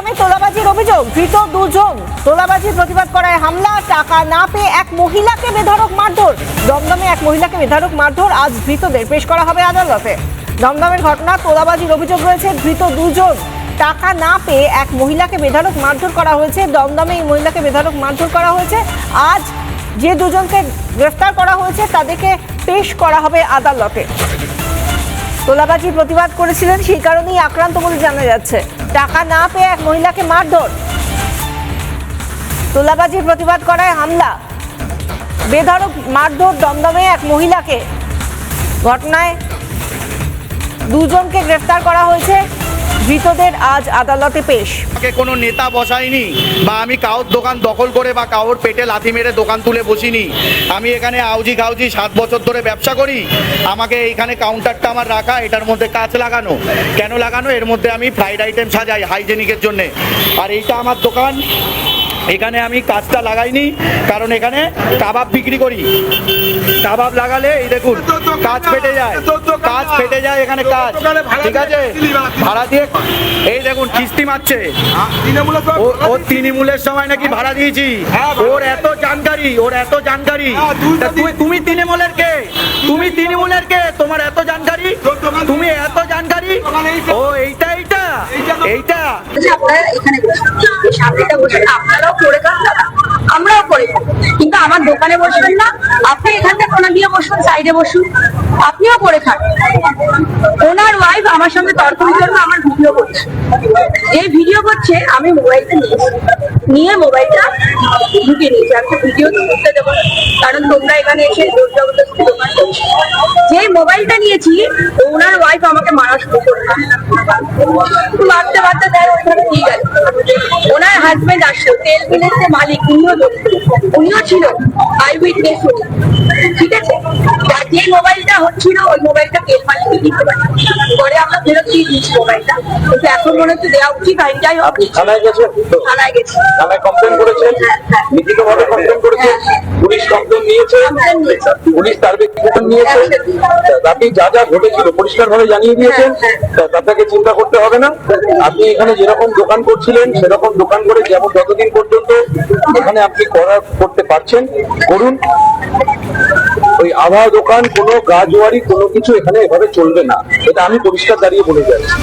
দমদমে তোলাবাজির অভিযোগ, ধৃত দুজন। তোলাবাজির প্রতিবাদ করায় হামলা, টাকা না পেয়ে এক মহিলাকে বেধড়ক মারধর। দমদমে এক মহিলাকে বেধড়ক মারধর, আজ ধৃতদের পেশ করা হবে আদালতে। দমদমের ঘটনা, তোলাবাজির অভিযোগ রয়েছে, ধৃত দুজন। টাকা না পেয়ে এক মহিলাকে বেধড়ক মারধর করা হয়েছে। দমদমে এই মহিলাকে বেধড়ক মারধর করা হয়েছে। আজ যে দুজনকে গ্রেফতার করা হয়েছে তাদেরকে পেশ করা হবে আদালতে। তোলাবাজির প্রতিবাদ করেছিলেন, সেই কারণেই আক্রান্ত বলে জানা যাচ্ছে। টাকা না পেয়ে এক মহিলাকে মারধর, তোলাবাজির প্রতিবাদ করায় হামলা, বেধড়ক মারধর দমদমে এক মহিলাকে। ঘটনায় দুজনকে গ্রেফতার করা হয়েছে, ধৃতদের আজ আদালতে পেশ। কোনো নেতা বসাইনি বা আমি কারোর দোকান দখল করে বা কারোর পেটে লাথি মেরে দোকান তুলে বসিনি। আমি এখানে আউজি গাউজি 7 বছর ধরে ব্যবসা করি। আমাকে এইখানে কাউন্টারটা আমার রাখা, এটার মধ্যে কাঁচ লাগানো। কেন লাগানো? এর মধ্যে আমি ফ্রাইড আইটেম সাজাই হাইজেনিকের জন্যে। আর এইটা আমার দোকান, এখানে আমি কাঁচটা লাগাইনি কারণ এখানে কাবাব বিক্রি করি। কাবাব লাগালে এই দেখুন কাঁচ ফেটে যায়, কাঁচ ফেটে যায় এখানে কাঁচ, ঠিক আছে? ভাড়া দিয়ে এই দেখুন কিস্তি মারছে। ও তৃণমূলের সময় নাকি ভাড়া দিয়েছি। ওর এত জানকারি, ওর এত জানকারি। তুমি তৃণমূলের কে? তুমি তৃণমূলের কে? তোমার এত জানকারি, তুমি এত জানকারি। ও এইটা এইটা এইটা আপনারা এখানে সামনেটা বসে আপনারাও করে খান, আমরাও করে খাই, কিন্তু আমার দোকানে বসবেন না। আপনি এখানটা কোনা দিয়ে বসুন, সাইডে বসুন, আপনিও করে খান। ওনার ওয়াইফ আমার সঙ্গে তর্কের জন্য আমার ভিডিও করছে। এই ভিডিও করছে, আমি মোবাইলটা নিয়ে মোবাইলটা ঢুকে নিয়েছি। আমি ভিডিও তো করতে দেবো না, কারণ তোমরা এখানে এসে জবরদস্তি দোকান করছো। যে মোবাইলটা নিয়েছি, ওনার ওয়াইফ আমাকে মারা শুরু করলো। মারতে মারতে দেয় ওইখানে নিয়ে গেল। ওনার হাজবেন্ড আসলো, তেল মিলের যে মালিক, উনিও ছিল আই উইটনেস। ঠিক আছে, যে মোবাইলটা হচ্ছিল ওই মোবাইলটা তেল মালিককে দিতে পারে। পরে আমরা ফেরত দিয়ে দিচ্ছি মোবাইলটা, কিন্তু এখন মনে হচ্ছে দেওয়া উচিত। আইন যাই হোক, থানায় গেছে, থানায় গেছি, থানায় কমপ্লেন করেছে, লিখিতভাবে কমপ্লেন করেছে, পুলিশ কমপ্লেন নিয়েছে, পুলিশ তার ব্যক্তিগত নিয়েছে। আপনি যা যা ঘটেছিল পরিষ্কার ভাবে জানিয়ে দিয়েছেন, আপনাকে চিন্তা করতে হবে না। আপনি এখানে যেরকম দোকান করছিলেন সেরকম দোকান করে যেমন যতদিন পর্যন্ত এখানে আপনি করতে পারছেন করুন। ওই আভা দোকান, কোনো গাজওয়ারি কোনো কিছু এখানে এভাবে চলবে না, এটা আমি পরিষ্কার দাঁড়িয়ে বলে যাচ্ছি।